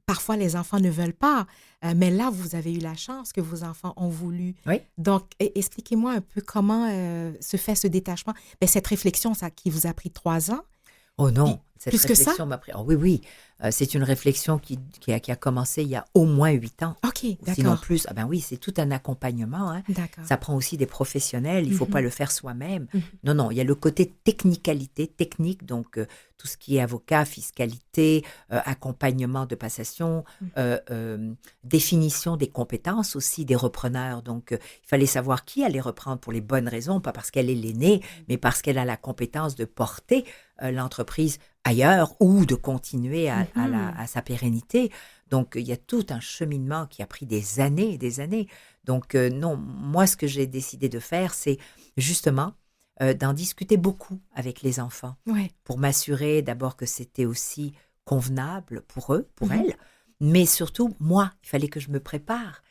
parfois les enfants ne veulent pas, mais là, vous avez eu la chance que vos enfants ont voulu. Oui. Donc, expliquez-moi un peu comment se fait ce détachement. Bien, cette réflexion, ça qui vous a pris 3 ans. Oh non, Puis, cette plus que ça? réflexion m'a pris. Oh oui, oui. C'est une réflexion qui a commencé il y a au moins 8 ans. OK, Sinon d'accord. plus. Ah ben oui, c'est tout un accompagnement. Hein. D'accord. Ça prend aussi des professionnels. Il ne faut pas le faire soi-même. Mhm. Non, non, il y a le côté technique, donc tout ce qui est avocat, fiscalité, accompagnement de passation, définition des compétences aussi des repreneurs. Donc, il fallait savoir qui allait reprendre pour les bonnes raisons, pas parce qu'elle est l'aînée, mais parce qu'elle a la compétence de porter l'entreprise ailleurs ou de continuer à sa pérennité. Donc, il y a tout un cheminement qui a pris des années et des années. Donc, non, moi, ce que j'ai décidé de faire, c'est justement d'en discuter beaucoup avec les enfants Ouais. pour m'assurer d'abord que c'était aussi convenable pour eux, pour elles, mais surtout, moi, il fallait que je me prépare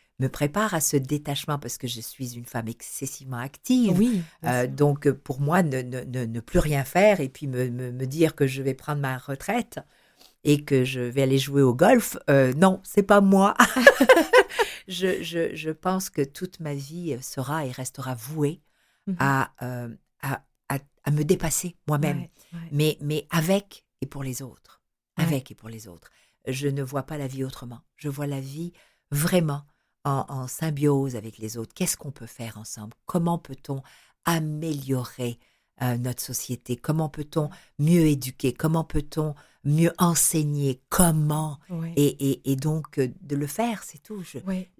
à ce détachement parce que je suis une femme excessivement active. Oui. bien sûr. Donc, pour moi, ne plus rien faire et puis me dire que je vais prendre ma retraite et que je vais aller jouer au golf, non, c'est pas moi. Je pense que toute ma vie sera et restera vouée Mhm. à me dépasser moi-même, Ouais. mais avec et pour les autres. Ouais. Avec et pour les autres. Je ne vois pas la vie autrement. Je vois la vie vraiment en symbiose avec les autres. Qu'est-ce qu'on peut faire ensemble? Comment peut-on améliorer notre société? Comment peut-on mieux éduquer? Comment peut-on mieux enseigner? Comment? Ouais. Et donc, de le faire, c'est tout. Ouais.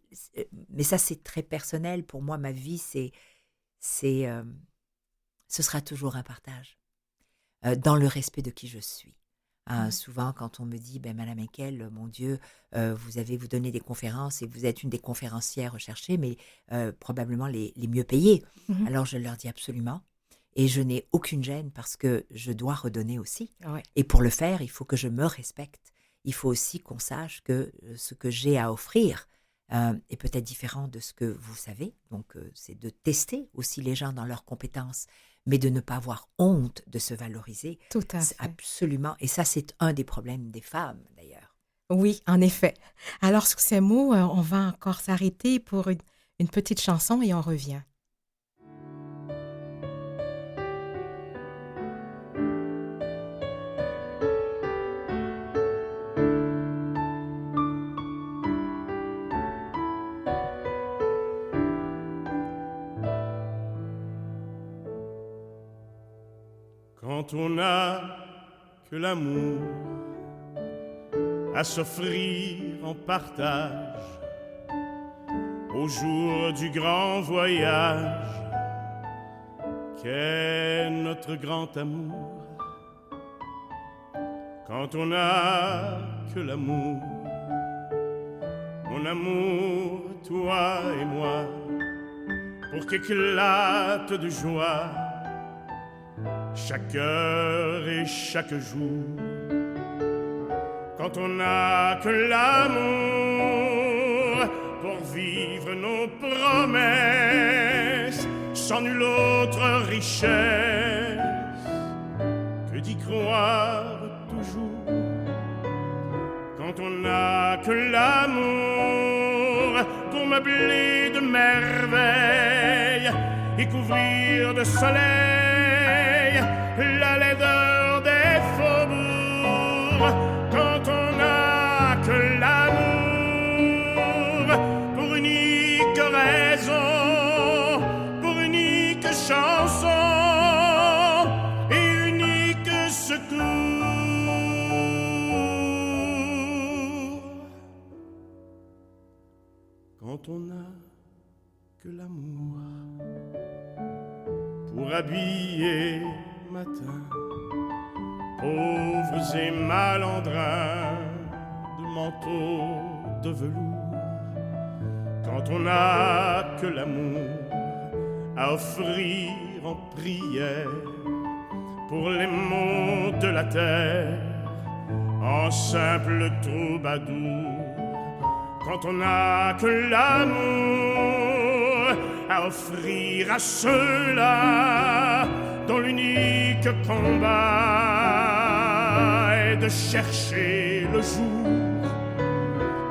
Mais ça, c'est très personnel. Pour moi, ma vie, ce sera toujours un partage dans le respect de qui je suis. Souvent, quand on me dit, Madame Henkel, mon Dieu, vous donnez des conférences et vous êtes une des conférencières recherchées, mais probablement les mieux payées. Mhm. Alors, je leur dis absolument. Et je n'ai aucune gêne parce que je dois redonner aussi. Ouais. Et pour le faire, il faut que je me respecte. Il faut aussi qu'on sache que ce que j'ai à offrir est peut-être différent de ce que vous savez. Donc, c'est de tester aussi les gens dans leurs compétences, mais de ne pas avoir honte de se valoriser. Tout à fait. Absolument. Et ça, c'est un des problèmes des femmes, d'ailleurs. Oui, en effet. Alors, sur ces mots, on va encore s'arrêter pour une petite chanson et on revient. Quand on n'a que l'amour à s'offrir en partage au jour du grand voyage qu'est notre grand amour. Quand on n'a que l'amour, mon amour, toi et moi, pour qu'éclate de joie chaque heure et chaque jour. Quand on n'a que l'amour pour vivre nos promesses, sans nulle autre richesse que d'y croire toujours. Quand on n'a que l'amour pour meubler de merveilles et couvrir de soleil la laideur des faubourgs. Quand on n'a que l'amour pour unique raison, pour unique chanson et unique secours. Quand on n'a que l'amour pour habiller matin pauvres et malandrins de manteaux de velours. Quand on n'a que l'amour à offrir en prière pour les maux de la terre en simple troubadour. Quand on n'a que l'amour à offrir à ceux-là dont l'unique combat est de chercher le jour.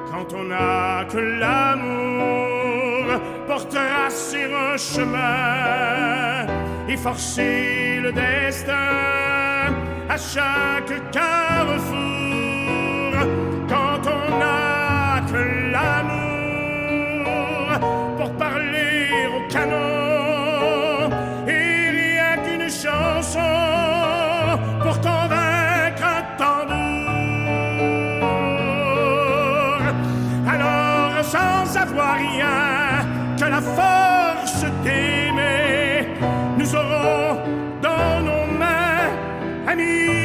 Quand on n'a que l'amour pour tracer un chemin et forcer le destin à chaque carrefour. Quand on n'a que l'amour pour parler au canon et rien qu'une chanson pour convaincre un tambour. Alors sans avoir rien que la force d'aimer, nous aurons dans nos mains, amis,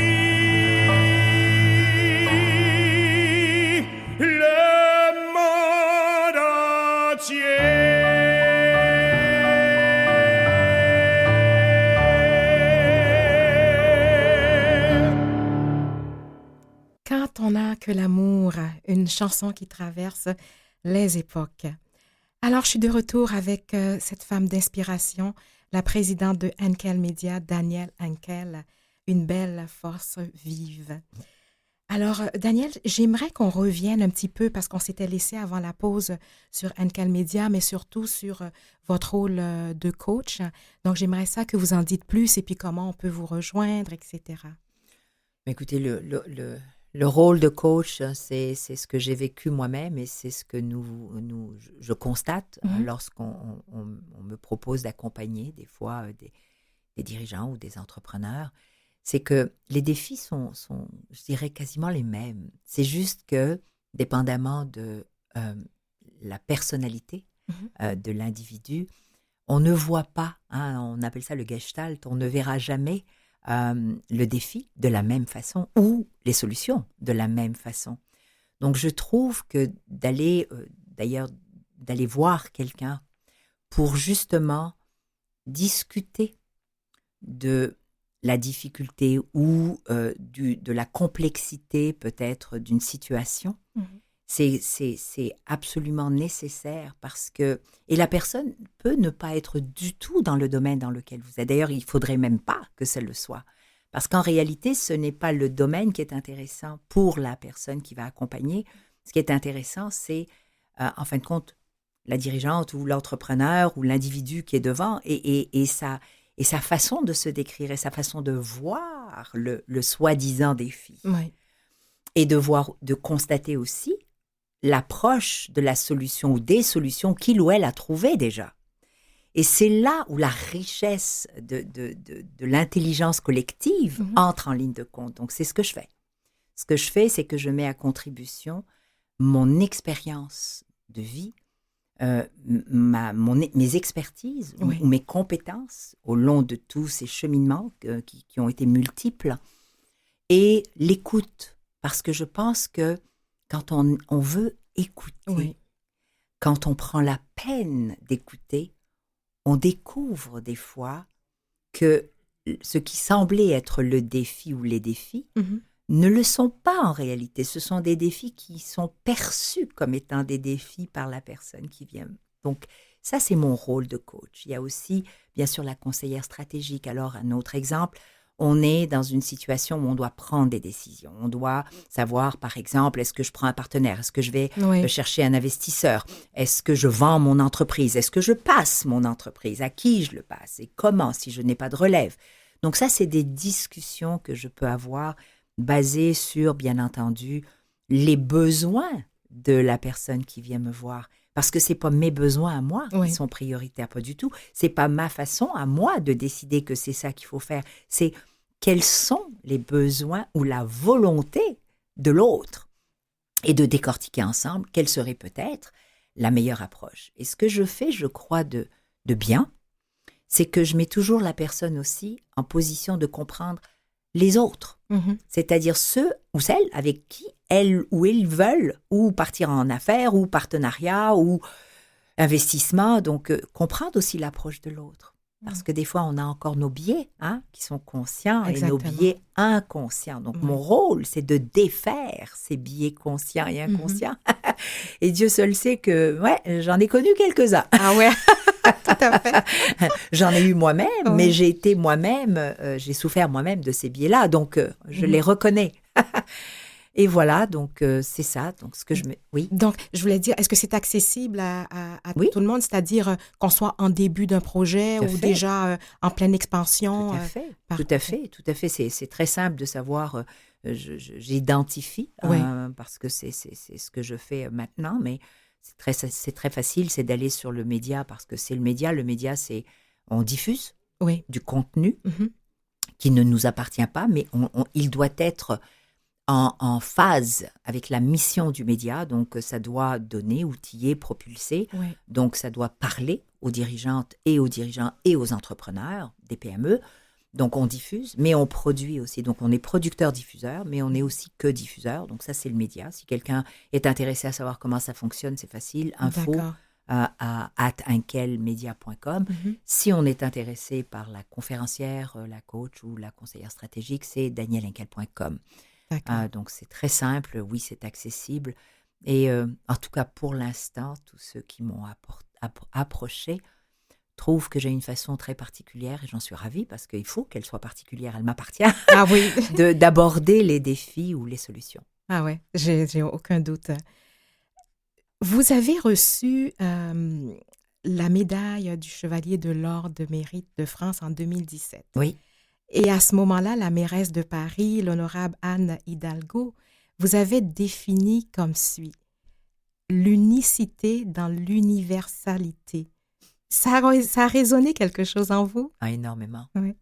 Quand on n'a que l'amour, une chanson qui traverse les époques. Alors, je suis de retour avec cette femme d'inspiration, la présidente de Henkel Media, Danielle Henkel, une belle force vive. Alors, Danielle, j'aimerais qu'on revienne un petit peu, parce qu'on s'était laissé avant la pause sur Henkel Media, mais surtout sur votre rôle de coach. Donc, j'aimerais ça que vous en dites plus et puis comment on peut vous rejoindre, etc. Écoutez, le rôle de coach, c'est ce que j'ai vécu moi-même et c'est ce que je constate lorsqu'on me propose d'accompagner des fois des dirigeants ou des entrepreneurs. C'est que les défis sont, je dirais, quasiment les mêmes. C'est juste que, dépendamment de la personnalité de l'individu, on ne voit pas, on appelle ça le gestalt, on ne verra jamais le défi de la même façon ou les solutions de la même façon. Donc, je trouve que d'aller voir quelqu'un pour justement discuter de la difficulté ou de la complexité peut-être d'une situation, c'est absolument nécessaire parce que... Et la personne peut ne pas être du tout dans le domaine dans lequel vous êtes. D'ailleurs, il ne faudrait même pas que ça le soit. Parce qu'en réalité, ce n'est pas le domaine qui est intéressant pour la personne qui va accompagner. Ce qui est intéressant, c'est, en fin de compte, la dirigeante ou l'entrepreneur ou l'individu qui est devant et sa façon de se décrire et sa façon de voir le soi-disant défi. Oui. Et de constater aussi l'approche de la solution ou des solutions qu'il ou elle a trouvées déjà. Et c'est là où la richesse de l'intelligence collective entre en ligne de compte. Donc, c'est ce que je fais. Ce que je fais, c'est que je mets à contribution mon expérience de vie, mes expertises ou mes compétences au long de tous ces cheminements qui ont été multiples et l'écoute. Parce que je pense que quand on veut écouter quand on prend la peine d'écouter, on découvre des fois que ce qui semblait être le défi ou les défis ne le sont pas en réalité. Ce sont des défis qui sont perçus comme étant des défis par la personne qui vient. Donc, ça, c'est mon rôle de coach. Il y a aussi, bien sûr, la conseillère stratégique. Alors, un autre exemple, on est dans une situation où on doit prendre des décisions. On doit savoir, par exemple, est-ce que je prends un partenaire? Est-ce que je vais chercher un investisseur? Est-ce que je vends mon entreprise? Est-ce que je passe mon entreprise? À qui je le passe? Et comment, si je n'ai pas de relève? Donc ça, c'est des discussions que je peux avoir basées sur, bien entendu, les besoins de la personne qui vient me voir. Parce que ce n'est pas mes besoins à moi qui sont prioritaires, pas du tout. Ce n'est pas ma façon à moi de décider que c'est ça qu'il faut faire. C'est quels sont les besoins ou la volonté de l'autre et de décortiquer ensemble quelle serait peut-être la meilleure approche. Et ce que je fais, je crois, de bien, c'est que je mets toujours la personne aussi en position de comprendre les autres, c'est-à-dire ceux ou celles avec qui elles ou ils veulent ou partir en affaires ou partenariat ou investissement. Donc, comprendre aussi l'approche de l'autre. Parce que des fois, on a encore nos biais qui sont conscients et nos biais inconscients. Donc, mon rôle, c'est de défaire ces biais conscients et inconscients. Et Dieu seul sait que, j'en ai connu quelques-uns. Ah ouais, tout à fait. J'en ai eu moi-même, mais j'ai été moi-même, j'ai souffert moi-même de ces biais-là. Donc, je les reconnais. Et voilà, donc c'est ça. Donc, ce que je me... Oui. Donc, je voulais dire, est-ce que c'est accessible à tout le monde, c'est-à-dire qu'on soit en début d'un projet ou déjà en pleine expansion? Tout à fait. C'est très simple de savoir, j'identifie, parce que c'est ce que je fais maintenant, mais c'est très facile, c'est d'aller sur le média, parce que c'est le média. Le média, c'est, on diffuse du contenu qui ne nous appartient pas, mais il doit être en phase avec la mission du média, donc ça doit donner, outiller, propulser, donc ça doit parler aux dirigeantes et aux dirigeants et aux entrepreneurs des PME, donc on diffuse, mais on produit aussi, donc on est producteur-diffuseur, mais on est aussi que diffuseur, donc ça c'est le média. Si quelqu'un est intéressé à savoir comment ça fonctionne, c'est facile, info à @unkelmedia.com. Si on est intéressé par la conférencière, la coach ou la conseillère stratégique, c'est danielenkel.com. Donc, c'est très simple, oui, c'est accessible. Et en tout cas, pour l'instant, tous ceux qui m'ont approché trouvent que j'ai une façon très particulière, et j'en suis ravie parce qu'il faut qu'elle soit particulière, elle m'appartient, d'aborder les défis ou les solutions. Ah oui, j'ai aucun doute. Vous avez reçu la médaille du Chevalier de l'Ordre de Mérite de France en 2017. Oui. Et à ce moment-là, la mairesse de Paris, l'honorable Anne Hidalgo, vous avez défini comme suit: l'unicité dans l'universalité. Ça a résonné quelque chose en vous? Énormément. Oui.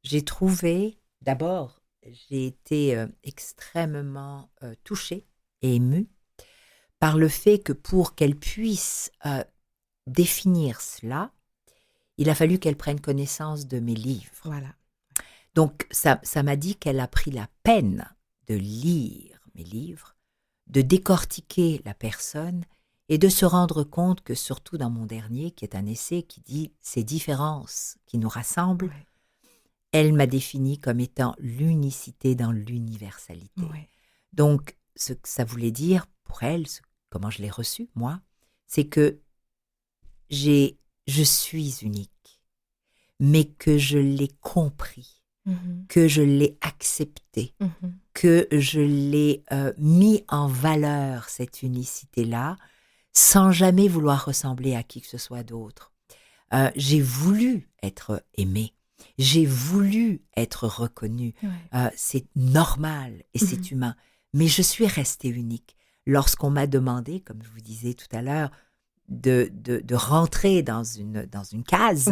J'ai trouvé, d'abord, j'ai été extrêmement touchée et émue par le fait que pour qu'elle puisse définir cela, il a fallu qu'elle prenne connaissance de mes livres. Voilà. Donc, ça m'a dit qu'elle a pris la peine de lire mes livres, de décortiquer la personne et de se rendre compte que, surtout dans mon dernier, qui est un essai qui dit « Ces différences qui nous rassemblent », elle m'a défini comme étant l'unicité dans l'universalité. Donc, ce que ça voulait dire pour elle, comment je l'ai reçu, moi, c'est que je suis unique, mais que je l'ai compris. Que je l'ai accepté, que je l'ai mis en valeur, cette unicité-là, sans jamais vouloir ressembler à qui que ce soit d'autre. J'ai voulu être aimée, j'ai voulu être reconnue, c'est normal et c'est humain, mais je suis restée unique. Lorsqu'on m'a demandé, comme je vous disais tout à l'heure, de rentrer dans une case,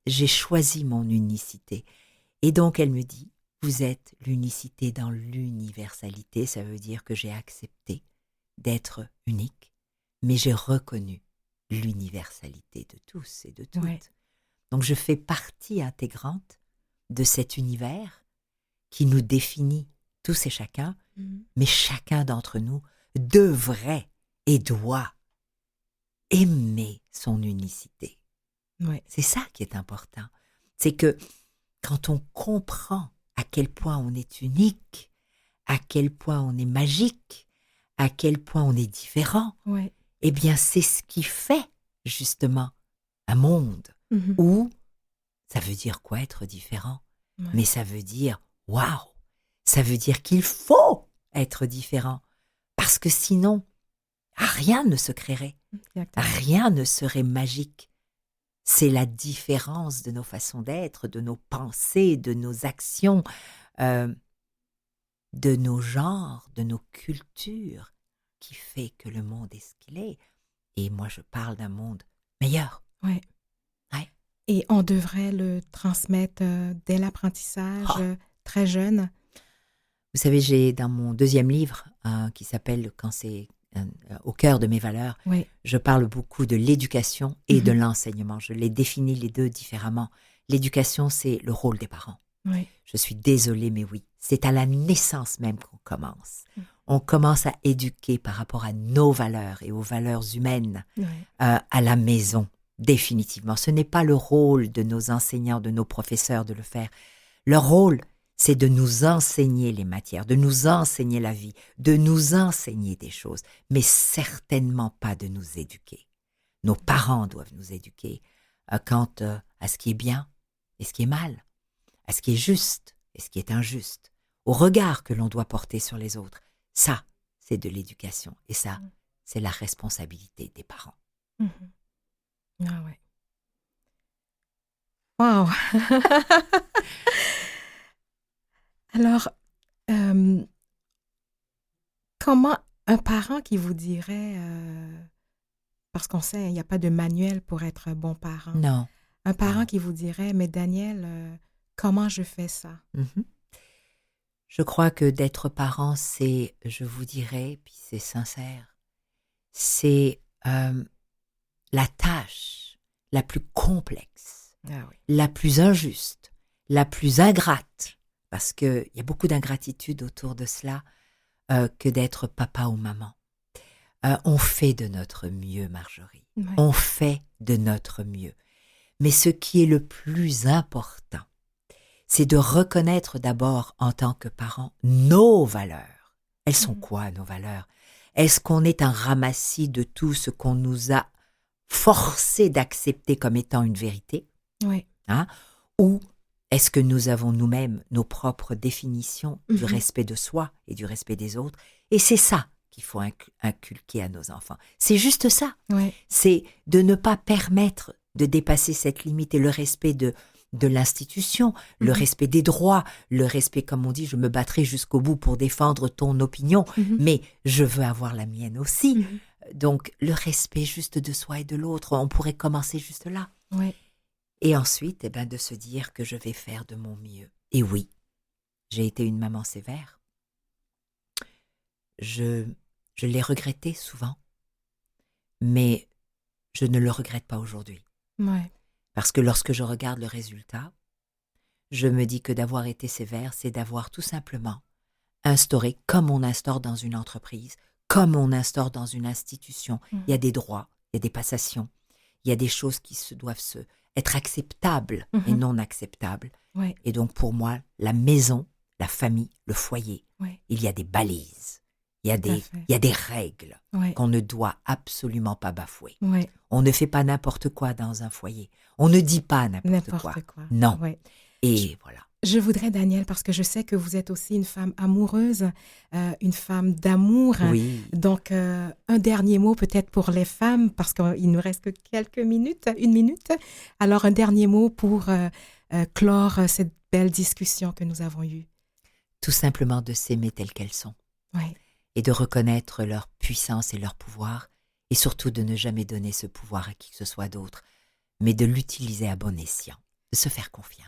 j'ai choisi mon unicité. Et donc, elle me dit, vous êtes l'unicité dans l'universalité. Ça veut dire que j'ai accepté d'être unique, mais j'ai reconnu l'universalité de tous et de toutes. Donc, je fais partie intégrante de cet univers qui nous définit tous et chacun, mais chacun d'entre nous devrait et doit aimer son unicité. Ouais. C'est ça qui est important. C'est que quand on comprend à quel point on est unique, à quel point on est magique, à quel point on est différent, Ouais. eh bien c'est ce qui fait justement un monde Mhm. où ça veut dire quoi être différent? Ouais. Mais ça veut dire waouh! Ça veut dire qu'il faut être différent parce que sinon rien ne se créerait, Exactement. rien ne serait magique. C'est la différence de nos façons d'être, de nos pensées, de nos actions, de nos genres, de nos cultures, qui fait que le monde est ce qu'il est. Et moi, je parle d'un monde meilleur. Ouais. Ouais. Et on devrait le transmettre dès l'apprentissage, très jeune. Vous savez, j'ai dans mon deuxième livre, qui s'appelle « Quand c'est au cœur de mes valeurs », Oui. je parle beaucoup de l'éducation et de Mhm. l'enseignement. Je les définis les deux différemment. L'éducation, c'est le rôle des parents. Oui. Je suis désolée, mais oui, c'est à la naissance même qu'on commence. Mm. On commence à éduquer par rapport à nos valeurs et aux valeurs humaines Oui. à la maison, définitivement. Ce n'est pas le rôle de nos enseignants, de nos professeurs de le faire. Leur rôle, c'est de nous enseigner les matières, de nous enseigner la vie, de nous enseigner des choses, mais certainement pas de nous éduquer. Nos parents doivent nous éduquer quant à ce qui est bien et ce qui est mal, à ce qui est juste et ce qui est injuste, au regard que l'on doit porter sur les autres. Ça, c'est de l'éducation. Et ça, c'est la responsabilité des parents. Mhm. Ah ouais. Wow. Alors, comment un parent qui vous dirait, parce qu'on sait, il n'y a pas de manuel pour être un bon parent. Non. Un parent Non. qui vous dirait, mais Daniel, comment je fais ça? Mhm. Je crois que d'être parent, c'est, je vous dirais, puis c'est sincère, c'est la tâche la plus complexe, Ah oui. la plus injuste, la plus ingrate, parce qu'il y a beaucoup d'ingratitude autour de cela, que d'être papa ou maman. On fait de notre mieux, Marjorie. Ouais. On fait de notre mieux. Mais ce qui est le plus important, c'est de reconnaître d'abord en tant que parents nos valeurs. Elles sont quoi nos valeurs? Est-ce qu'on est un ramassis de tout ce qu'on nous a forcé d'accepter comme étant une vérité? Oui. Hein? Ou est-ce que nous avons nous-mêmes nos propres définitions du respect de soi et du respect des autres? Et c'est ça qu'il faut inculquer à nos enfants. C'est juste ça. Oui. C'est de ne pas permettre de dépasser cette limite et le respect de l'institution, le respect des droits, le respect, comme on dit, je me battrai jusqu'au bout pour défendre ton opinion, mais je veux avoir la mienne aussi. Donc, le respect juste de soi et de l'autre, on pourrait commencer juste là. Oui. Et ensuite, de se dire que je vais faire de mon mieux. Et oui, j'ai été une maman sévère. Je l'ai regretté souvent, mais je ne le regrette pas aujourd'hui. Ouais. Parce que lorsque je regarde le résultat, je me dis que d'avoir été sévère, c'est d'avoir tout simplement instauré, comme on instaure dans une entreprise, comme on instaure dans une institution. Il y a des droits, il y a des passations, il y a des choses qui doivent être acceptables et non acceptables. Ouais. Et donc pour moi, la maison, la famille, le foyer, Ouais. il y a des balises, il y a Tout à des, fait. il y a des règles Ouais. qu'on ne doit absolument pas bafouer. Ouais. On ne fait pas n'importe quoi dans un foyer. On ne dit pas n'importe quoi. Non. Ouais. Et voilà. Je voudrais, Daniel, parce que je sais que vous êtes aussi une femme amoureuse, une femme d'amour. Oui. Donc, un dernier mot peut-être pour les femmes, parce qu'il nous reste que quelques minutes, une minute. Alors, un dernier mot pour clore cette belle discussion que nous avons eue. Tout simplement de s'aimer telles qu'elles sont. Oui. Et de reconnaître leur puissance et leur pouvoir. Et surtout de ne jamais donner ce pouvoir à qui que ce soit d'autre, mais de l'utiliser à bon escient, de se faire confiance.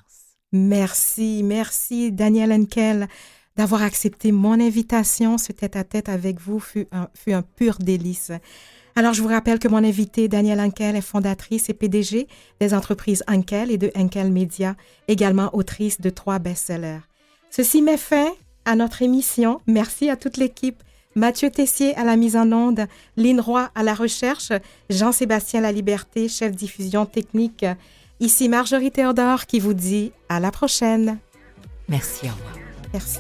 Merci, merci Daniel Henkel d'avoir accepté mon invitation. Ce tête-à-tête avec vous fut un pur délice. Alors, je vous rappelle que mon invitée, Danielle Henkel, est fondatrice et PDG des entreprises Henkel et de Henkel Media, également autrice de 3 best-sellers. Ceci met fin à notre émission. Merci à toute l'équipe Mathieu Tessier à la mise en onde, Lynn Roy à la recherche, Jean-Sébastien Laliberté, chef diffusion technique. Ici Marjorie Théodore qui vous dit à la prochaine. Merci, au revoir. Merci.